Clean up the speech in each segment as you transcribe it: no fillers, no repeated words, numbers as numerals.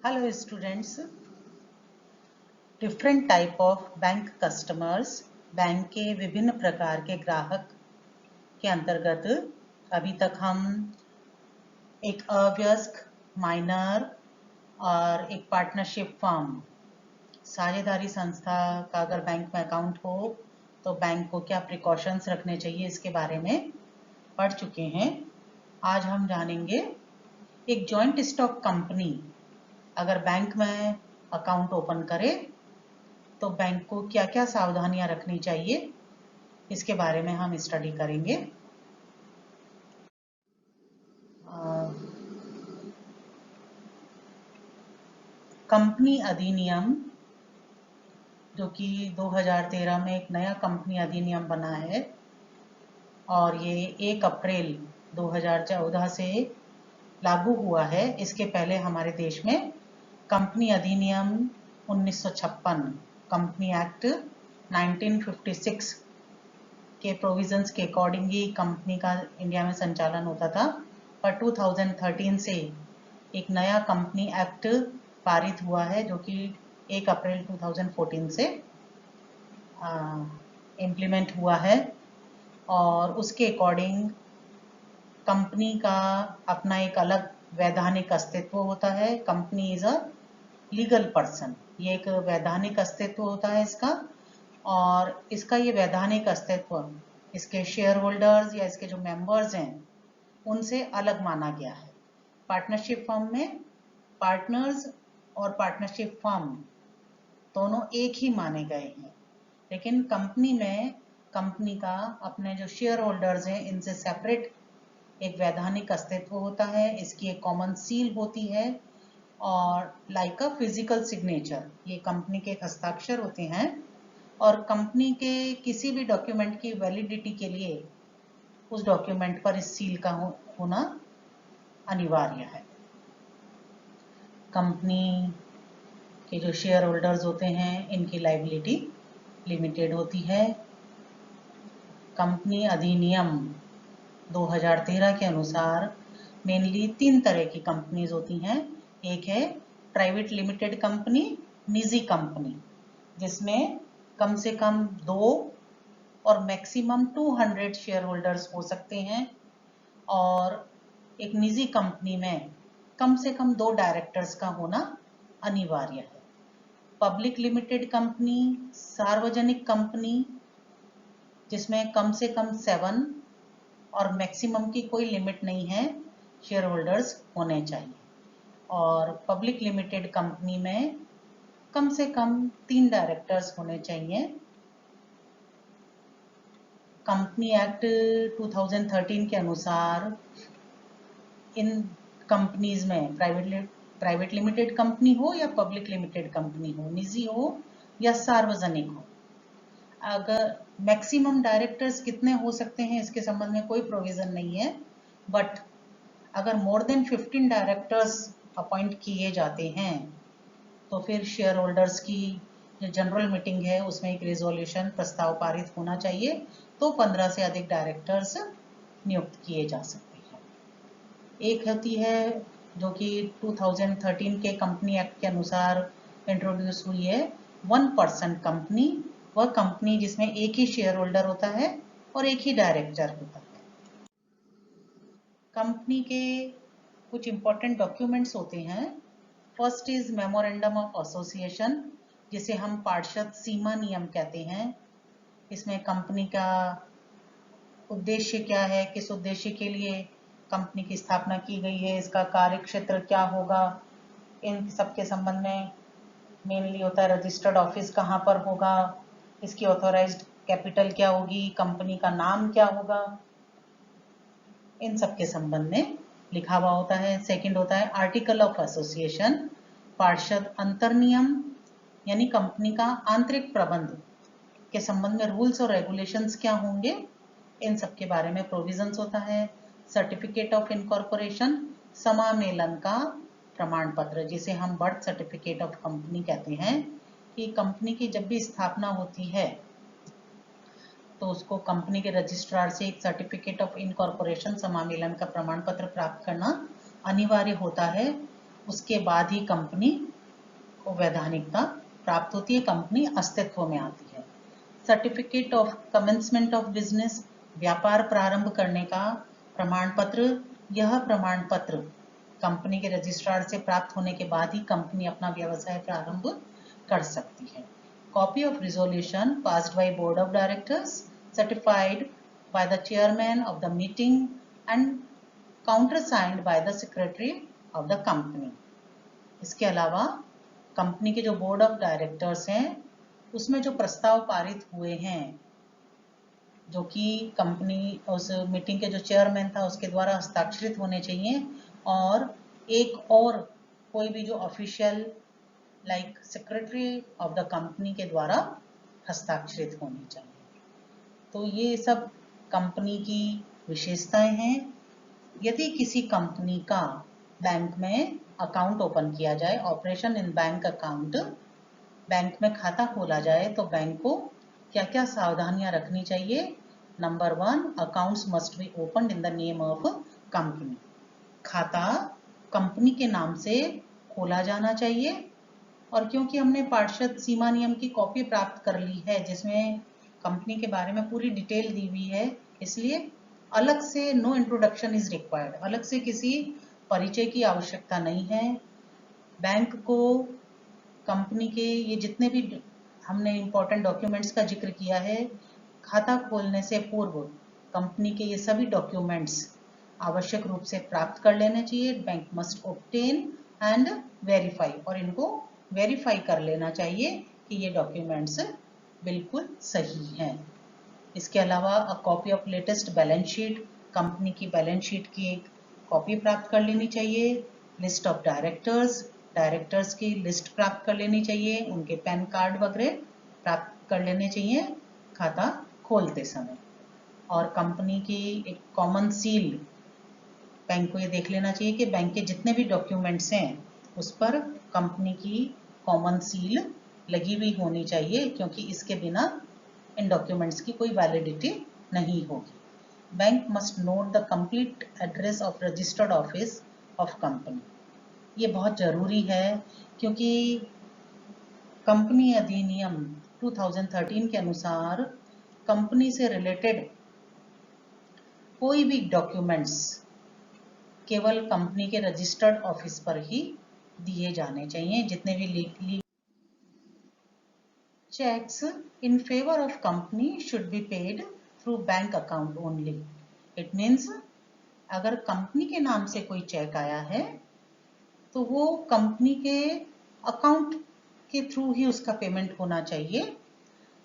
Hello students, different type of bank customers, bank के विभिन्न प्रकार के ग्राहक के अंतर्गत अभी तक हम एक अवयस्क, माइनर और एक पार्टनरशिप फर्म, साझेदारी संस्था का अगर बैंक में अकाउंट हो तो बैंक को क्या प्रिकॉशंस रखने चाहिए इसके बारे में पढ़ चुके हैं। आज हम जानेंगे एक जॉइंट स्टॉक कंपनी अगर बैंक में अकाउंट ओपन करे तो बैंक को क्या क्या सावधानियां रखनी चाहिए इसके बारे में हम स्टडी करेंगे। कंपनी अधिनियम जो कि 2013 में एक नया कंपनी अधिनियम बना है और ये 1 अप्रैल 2014 से लागू हुआ है। इसके पहले हमारे देश में कंपनी अधिनियम 1956, कंपनी एक्ट 1956 के प्रोविजंस के अकॉर्डिंग ही कंपनी का इंडिया में संचालन होता था। पर 2013 से एक नया कंपनी एक्ट पारित हुआ है जो कि 1 अप्रैल 2014 से इम्प्लीमेंट हुआ है और उसके अकॉर्डिंग कंपनी का अपना एक अलग वैधानिक अस्तित्व होता है। Company is a legal person, ये एक वैधानिक अस्तित्व होता है इसका, और इसका ये वैधानिक अस्तित्व इसके शेयर होल्डर्स या इसके जो मेंबर्स हैं उनसे अलग माना गया है। पार्टनरशिप फर्म में पार्टनर्स और पार्टनरशिप फर्म दोनों एक ही माने गए हैं, लेकिन कंपनी में कंपनी का अपने जो शेयर होल्डर्स हैं इनसे सेपरेट एक वैधानिक अस्तित्व होता है। इसकी एक कॉमन सील होती है और लाइक अ फिजिकल सिग्नेचर, ये कंपनी के हस्ताक्षर होते हैं और कंपनी के किसी भी डॉक्यूमेंट की वैलिडिटी के लिए उस डॉक्यूमेंट पर इस सील का होना अनिवार्य है। कंपनी के जो शेयर होल्डर्स होते हैं इनकी लायबिलिटी लिमिटेड होती है। कंपनी अधिनियम 2013 के अनुसार मेनली 3 तरह की कंपनीज होती हैं। एक है प्राइवेट लिमिटेड कंपनी, निजी कंपनी, जिसमें कम से कम 2 और मैक्सिमम 200 शेयर होल्डर्स हो सकते हैं, और एक निजी कंपनी में कम से कम 2 डायरेक्टर्स का होना अनिवार्य है। पब्लिक लिमिटेड कंपनी, सार्वजनिक कंपनी, जिसमें कम से कम 7 और मैक्सिमम की कोई लिमिट नहीं है शेयर होल्डर्स होने चाहिए, और पब्लिक लिमिटेड कंपनी में कम से कम 3 डायरेक्टर्स होने चाहिए। कंपनी एक्ट 2013 के अनुसार इन कंपनीज में प्राइवेट लिमिटेड कंपनी हो या पब्लिक लिमिटेड कंपनी हो, निजी हो या सार्वजनिक हो, अगर मैक्सिमम डायरेक्टर्स कितने हो सकते हैं इसके संबंध में कोई प्रोविजन नहीं है, बट अगर मोर देन 15 डायरेक्टर्स अपॉइंट किए जाते हैं तो फिर शेयर होल्डर्स की जो जनरल मीटिंग है उसमें एक रिजोल्यूशन प्रस्ताव पारित होना चाहिए, तो 15 से अधिक डायरेक्टर्स नियुक्त किए जा सकते हैं। एक होती है जो कि 2013 के कंपनी एक्ट के अनुसार इंट्रोड्यूस हुई है 1% कंपनी, वह कंपनी जिसमें एक ही शेयर होल्डर होता है और एक ही डायरेक्टर होता है। कंपनी के कुछ इंपॉर्टेंट डॉक्यूमेंट्स होते हैं। First is memorandum of association, जिसे हम पार्षद सीमा नियम कहते हैं। इसमें कंपनी का उद्देश्य क्या है, किस उद्देश्य के लिए कंपनी की स्थापना की गई है, इसका कार्य क्षेत्र क्या होगा, इन सब के संबंध में मेनली होता है। रजिस्टर्ड ऑफिस कहाँ पर होगा, इसकी ऑथोराइज्ड कैपिटल क्या होगी, कंपनी का नाम क्या होगा, इन सब के संबंध में लिखा हुआ होता है। सेकंड होता है आर्टिकल ऑफ एसोसिएशन, पार्षद अंतर्नियम, यानी कंपनी का आंतरिक प्रबंध के संबंध में रूल्स और रेगुलेशंस क्या होंगे, इन सब के बारे में प्रोविजंस होता है। सर्टिफिकेट ऑफ इनकॉर्पोरेशन, समामेलन का प्रमाण पत्र, जिसे हम बर्थ सर्टिफिकेट ऑफ कंपनी कहते हैं, कि कंपनी की जब भी स्थापना होती है तो उसको कंपनी के रजिस्ट्रार से एक सर्टिफिकेट ऑफ इनकॉर्पोरेशन, समामेलन का प्रमाण पत्र प्राप्त करना अनिवार्य होता है। उसके बाद ही कंपनी को वैधानिकता प्राप्त होती है, कंपनी अस्तित्व में आती है। Certificate of commencement of business, व्यापार प्रारंभ करने का प्रमाण पत्र। यह प्रमाण पत्र कंपनी के रजिस्ट्रार से प्राप्त होने के बाद ही कंपनी अपना व्यवसाय प्रारंभ कर सकती है। Copy of resolution passed by board of directors, certified by the chairman of the meeting and countersigned by the secretary of the company. इसके अलावा कंपनी के जो बोर्ड ऑफ डायरेक्टर्स हैं उसमें जो प्रस्ताव पारित हुए हैं, जो कि कंपनी उस मीटिंग के जो चेयरमैन था उसके द्वारा हस्ताक्षरित होने चाहिए, और एक और कोई भी जो official like secretary of the company के द्वारा हस्ताक्षरित होनी चाहिए। तो ये सब कंपनी की विशेषताएं हैं। यदि किसी कंपनी का बैंक में अकाउंट ओपन किया जाए, operation in bank account, bank में खाता खोला जाए, तो बैंक को क्या क्या सावधानियां रखनी चाहिए। Number 1, accounts must be open in the name of company. खाता कंपनी के नाम से खोला जाना चाहिए। और क्योंकि हमने पार्षद सीमा नियम की कॉपी प्राप्त कर ली है जिसमें कंपनी के बारे में पूरी डिटेल दी हुई है, इसलिए अलग से नो इंट्रोडक्शन इज रिक्वायर्ड, अलग से किसी परिचय की आवश्यकता नहीं है। बैंक को कंपनी के ये जितने भी हमने इम्पोर्टेंट डॉक्यूमेंट्स का जिक्र किया है, खाता खोलने से पूर्व कंपनी के ये सभी डॉक्यूमेंट्स आवश्यक रूप से प्राप्त कर लेने चाहिए। Bank must obtain and verify, और इनको वेरीफाई कर लेना चाहिए कि ये डॉक्यूमेंट्स बिल्कुल सही हैं। इसके अलावा a copy of latest balance sheet, company की बैलेंस शीट की एक कॉपी प्राप्त कर लेनी चाहिए। लिस्ट ऑफ डायरेक्टर्स, डायरेक्टर्स की लिस्ट प्राप्त कर लेनी चाहिए, उनके पैन कार्ड वगैरह प्राप्त कर लेने चाहिए खाता खोलते समय। और कंपनी की एक कॉमन सील, बैंक को ये देख लेना चाहिए कि बैंक के जितने भी डॉक्यूमेंट्स हैं उस पर कंपनी की कॉमन सील लगी हुई होनी चाहिए, क्योंकि इसके बिना इन डॉक्यूमेंट्स की कोई वैलिडिटी नहीं होगी। Bank must note the complete address of registered office of company. ये बहुत ज़रूरी है, क्योंकि कंपनी अधिनियम 2013 के अनुसार कंपनी से रिलेटेड कोई भी डॉक्यूमेंट्स केवल कंपनी के रजिस्टर्ड ऑफिस पर ही दिए जाने चाहिए। जितने भी legally checks in favour of company should be paid through bank account only. It means अगर कंपनी के नाम से कोई चेक आया है तो वो कंपनी के अकाउंट के थ्रू ही उसका पेमेंट होना चाहिए।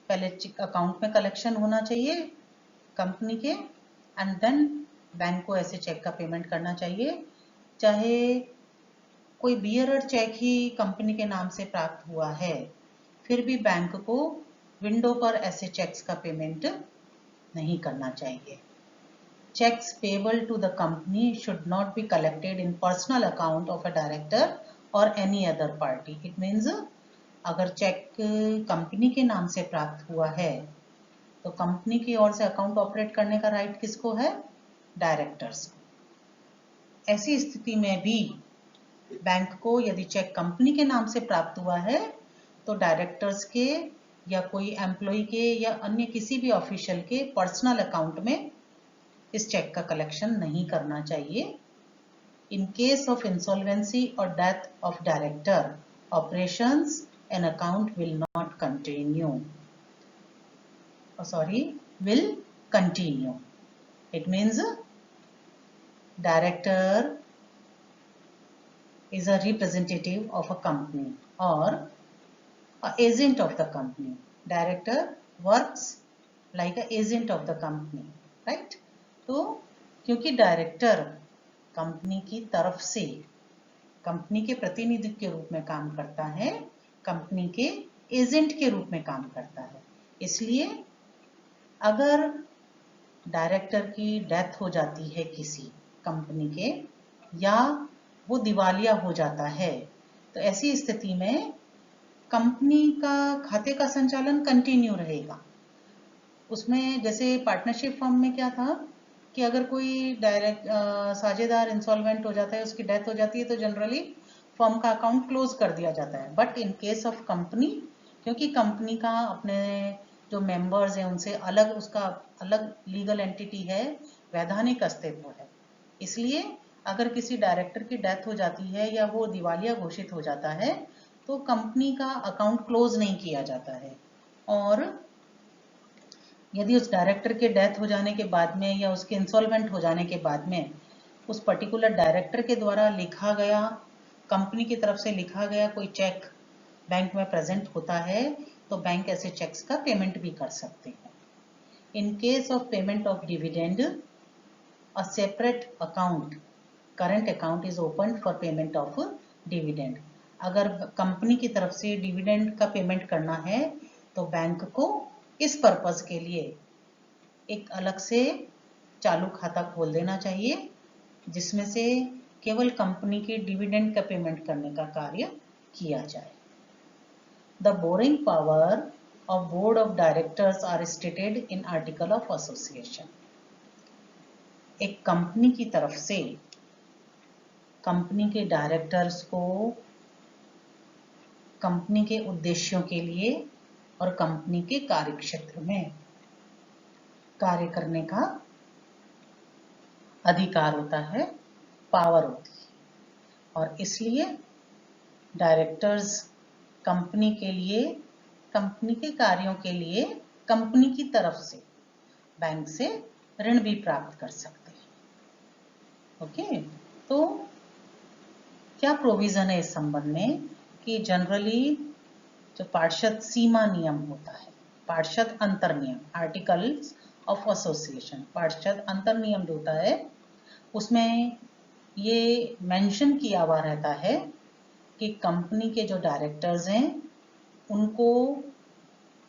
पहले अकाउंट में कलेक्शन होना चाहिए कंपनी के, एंड देन बैंक को ऐसे चेक का पेमेंट करना चाहिए। चाहे कोई बियरर चेक ही कंपनी के नाम से प्राप्त हुआ है, फिर भी बैंक को विंडो पर ऐसे चेक्स का पेमेंट नहीं करना चाहिए। Checks payable to the company should not be collected in personal account of a director or any other party. It means अगर चेक कंपनी के नाम से प्राप्त हुआ है तो कंपनी की ओर से अकाउंट ऑपरेट करने का राइट किसको है? डायरेक्टर्स को। ऐसी स्थिति में भी बैंक को यदि चेक कंपनी के नाम से प्राप्त हुआ है तो डायरेक्टर्स के या कोई एम्प्लॉय के या अन्य किसी भी ऑफिशियल के पर्सनल अकाउंट में इस चेक का कलेक्शन नहीं करना चाहिए। इन केस ऑफ इंसॉल्वेंसी और death of director, operations an account will not continue, will continue. It means director is a representative of a company or a agent of the company. Director works like a agent of the company, right? तो क्योंकि director company की तरफ से company के प्रतिनिधि के रूप में काम करता है, कंपनी के एजेंट के रूप में काम करता है, इसलिए अगर डायरेक्टर की डेथ हो जाती है किसी कंपनी के या वो दिवालिया हो जाता है तो ऐसी स्थिति में कंपनी का खाते का संचालन कंटिन्यू रहेगा। उसमें जैसे पार्टनरशिप फर्म में क्या था कि अगर कोई साझेदार इंसॉल्वेंट हो जाता है, उसकी डेथ हो जाती है, तो जनरली फर्म का अकाउंट क्लोज कर दिया जाता है। But in case of company, क्योंकि कंपनी का अपने जो मेंबर्स हैं उनसे अलग, उसका अलग लीगल एंटिटी है, वैधानिक अस्तित्व है, इसलिए अगर किसी डायरेक्टर की डेथ हो जाती है या वो दिवालिया घोषित हो जाता है तो कंपनी का अकाउंट क्लोज नहीं किया जाता है। और यदि उस डायरेक्टर के डेथ हो जाने के बाद में या उसके इंसॉल्वेंट हो जाने के बाद में उस पर्टिकुलर डायरेक्टर के द्वारा लिखा गया, कंपनी की तरफ से लिखा गया कोई चेक बैंक में प्रेजेंट होता है तो बैंक ऐसे चेक्स का पेमेंट भी कर सकते हैं। In case of payment of dividend, a separate account, current account is open for payment of dividend. अगर कंपनी की तरफ से डिविडेंड का पेमेंट करना है तो बैंक को इस पर्पस के लिए एक अलग से चालू खाता खोल देना चाहिए जिसमें से केवल कंपनी के डिविडेंड का पेमेंट करने का कार्य किया जाए। The boring power of board of directors are stated in article of association. एक कंपनी की तरफ से कंपनी के डायरेक्टर्स को कंपनी के उद्देश्यों के लिए और कंपनी के कार्यक्षेत्र में कार्य करने का अधिकार होता है, पावर होती है, और इसलिए डायरेक्टर्स कंपनी के लिए, कंपनी के कार्यों के लिए कंपनी की तरफ से बैंक से ऋण भी प्राप्त कर सकते हैं। ओके, तो क्या प्रोविजन है इस संबंध में कि जनरली जो पार्षद सीमा नियम होता है, पार्षद अंतर नियम, आर्टिकल्स ऑफ एसोसिएशन, पार्षद अंतर नियम जो होता है उसमें ये मेंशन किया हुआ रहता है कि कंपनी के जो डायरेक्टर्स हैं उनको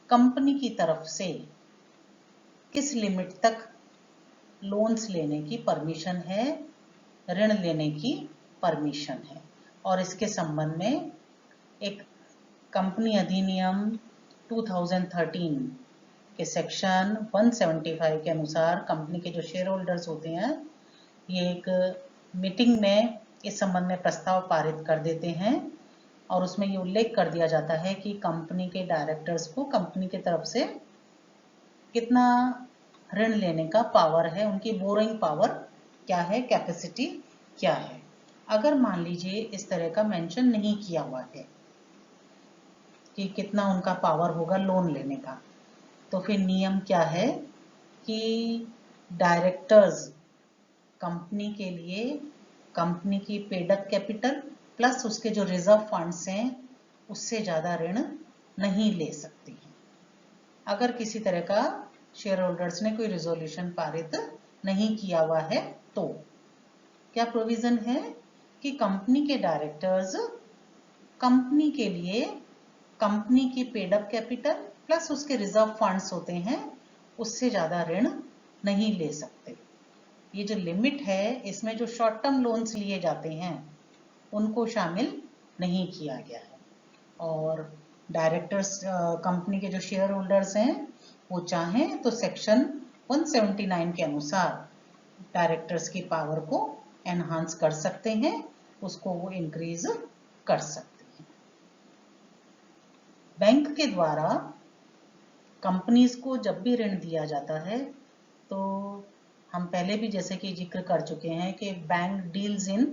कंपनी की तरफ से किस लिमिट तक लोन्स लेने की परमिशन है, ऋण लेने की परमिशन है। और इसके संबंध में एक कंपनी अधिनियम 2013 के सेक्शन 175 के अनुसार कंपनी के जो शेयर होल्डर्स होते हैं ये एक मीटिंग में इस संबंध में प्रस्ताव पारित कर देते हैं और उसमें ये उल्लेख कर दिया जाता है कि कंपनी के डायरेक्टर्स को कंपनी की तरफ से कितना ऋण लेने का पावर है, उनकी बोरिंग पावर क्या है, कैपेसिटी क्या है। अगर मान लीजिए इस तरह का मेंशन नहीं किया हुआ है कि कितना उनका पावर होगा लोन लेने का, तो फिर नियम क्या है कि डायरेक्टर्स कंपनी के लिए कंपनी की पेड अप कैपिटल प्लस उसके जो रिजर्व फंड्स हैं उससे ज़्यादा ऋण नहीं ले सकती हैं अगर किसी तरह का शेयर होल्डर्स ने कोई रिजोल्यूशन पारित नहीं किया हुआ है। तो क्या प्रोविजन है कि कंपनी के डायरेक्टर्स कंपनी के लिए कंपनी की पेड अप कैपिटल प्लस उसके रिजर्व फंड्स होते हैं उससे ज़्यादा ऋण नहीं ले सकते। ये जो लिमिट है इसमें जो शॉर्ट टर्म लोन्स लिए जाते हैं उनको शामिल नहीं किया गया है। और डायरेक्टर्स कंपनी के जो शेयर होल्डर्स हैं वो चाहें तो सेक्शन 179 के अनुसार डायरेक्टर्स की पावर को एनहांस कर सकते हैं, उसको वो इंक्रीज कर सकते हैं। बैंक के द्वारा कंपनीज को जब भी ऋण दिया जाता है तो हम पहले भी जैसे कि जिक्र कर चुके हैं कि bank deals in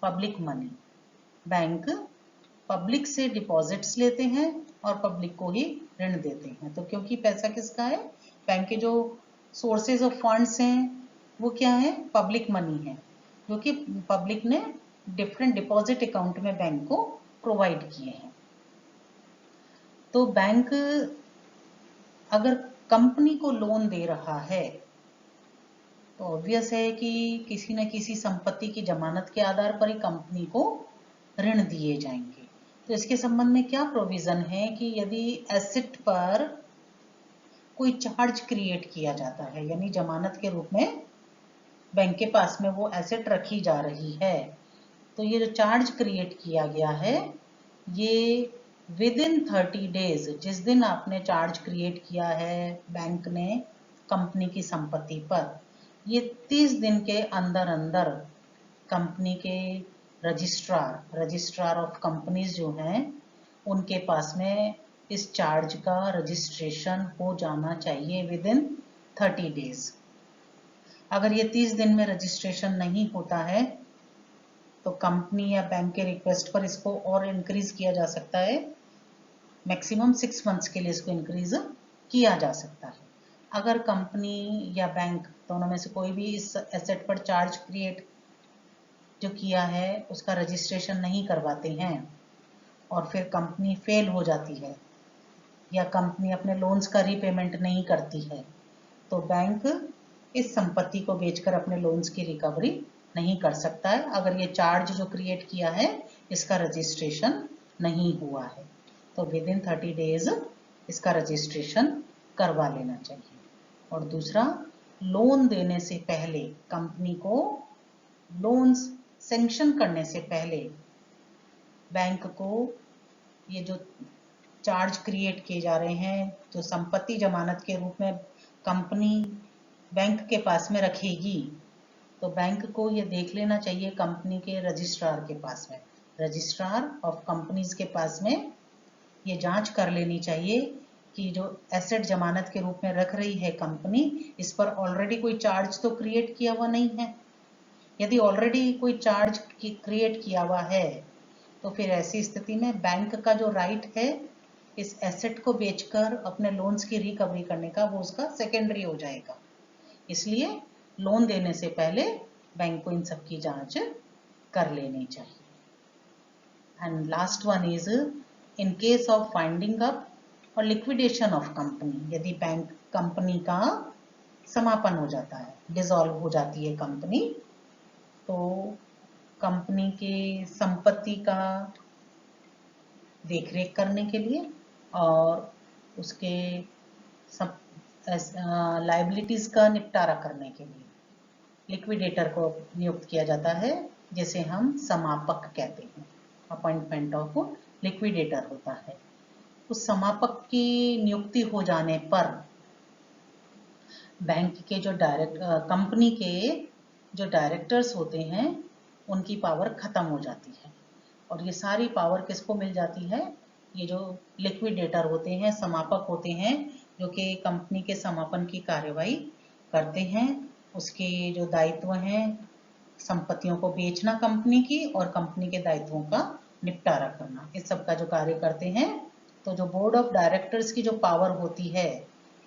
public money, bank public से डिपॉजिट्स लेते हैं और पब्लिक को ही ऋण देते हैं। तो क्योंकि पैसा किसका है, बैंक के जो सोर्सेज ऑफ फंड्स हैं वो क्या है, पब्लिक मनी है जो कि पब्लिक ने डिफरेंट डिपॉजिट अकाउंट में बैंक को प्रोवाइड किए हैं। तो बैंक अगर कंपनी को लोन दे रहा है तो ऑब्वियस है कि किसी न किसी संपत्ति की जमानत के आधार पर ही कंपनी को ऋण दिए जाएंगे। तो इसके संबंध में क्या प्रोविजन है कि यदि एसेट पर कोई चार्ज क्रिएट किया जाता है, यानी जमानत के रूप में बैंक के पास में वो एसेट रखी जा रही है, तो ये जो चार्ज क्रिएट किया गया है ये विद इन 30 डेज, जिस दिन आपने चार्ज क्रिएट किया है बैंक ने कंपनी की संपत्ति पर, ये 30 दिन के अंदर अंदर कंपनी के रजिस्ट्रार ऑफ कंपनीज जो हैं उनके पास में इस चार्ज का रजिस्ट्रेशन हो जाना चाहिए विद इन 30 डेज। अगर ये 30 दिन में रजिस्ट्रेशन नहीं होता है तो कंपनी या बैंक के रिक्वेस्ट पर इसको और इंक्रीज किया जा सकता है, मैक्सिमम 6 मंथ्स के लिए इसको इंक्रीज किया जा सकता है। अगर कंपनी या बैंक दोनों में से कोई भी इस एसेट पर चार्ज क्रिएट जो किया है उसका रजिस्ट्रेशन नहीं करवाते हैं और फिर कंपनी फेल हो जाती है या कंपनी अपने लोन्स का रीपेमेंट नहीं करती है तो बैंक इस संपत्ति को बेचकर अपने लोन्स की रिकवरी नहीं कर सकता है, अगर ये चार्ज जो क्रिएट किया है इसका रजिस्ट्रेशन नहीं हुआ है। तो विद इन 30 डेज इसका रजिस्ट्रेशन करवा लेना चाहिए। और दूसरा, लोन देने से पहले कंपनी को लोन्स सैंक्शन करने से पहले बैंक को ये जो चार्ज क्रिएट किए जा रहे हैं, जो संपत्ति जमानत के रूप में कंपनी बैंक के पास में रखेगी, तो बैंक को ये देख लेना चाहिए कंपनी के रजिस्ट्रार के पास में, रजिस्ट्रार ऑफ कंपनीज के पास में ये जांच कर लेनी चाहिए कि जो एसेट जमानत के रूप में रख रही है कंपनी, इस पर ऑलरेडी कोई चार्ज तो क्रिएट किया हुआ नहीं है। यदि ऑलरेडी कोई चार्ज क्रिएट किया हुआ है तो फिर ऐसी स्थिति में बैंक का जो राइट है इस एसेट को बेचकर अपने लोन्स की रिकवरी करने का, वो उसका सेकेंडरी हो जाएगा। इसलिए लोन देने से पहले बैंक को इन सब की जांच कर लेनी चाहिए। And last one is in case of finding up और लिक्विडेशन ऑफ कंपनी, यदि बैंक कंपनी का समापन हो जाता है, डिसॉल्व हो जाती है कंपनी, तो कंपनी के संपत्ति का देखरेख करने के लिए और उसके लाइबिलिटीज का निपटारा करने के लिए लिक्विडेटर को नियुक्त किया जाता है, जिसे हम समापक कहते हैं। अपॉइंटमेंट ऑफ लिक्विडेटर होता है। उस समापक की नियुक्ति हो जाने पर बैंक के जो कंपनी के जो डायरेक्टर्स होते हैं उनकी पावर खत्म हो जाती है और ये सारी पावर किसको मिल जाती है? ये जो लिक्विडेटर होते हैं, समापक होते हैं, जो कि कंपनी के समापन की कार्यवाही करते हैं। उसके जो दायित्व हैं, संपत्तियों को बेचना कंपनी की और कंपनी के दायित्वों का निपटारा करना, इस सब का जो कार्य करते हैं। तो जो बोर्ड ऑफ डायरेक्टर्स की जो पावर होती है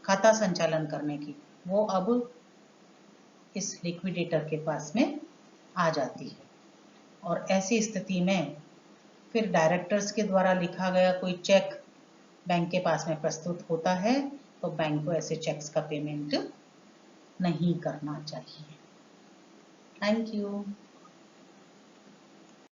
खाता संचालन करने की, वो अब इस लिक्विडेटर के पास में आ जाती है। और ऐसी स्थिति में फिर डायरेक्टर्स के द्वारा लिखा गया कोई चेक बैंक के पास में प्रस्तुत होता है तो बैंक को ऐसे चेक्स का पेमेंट नहीं करना चाहिए। Thank you.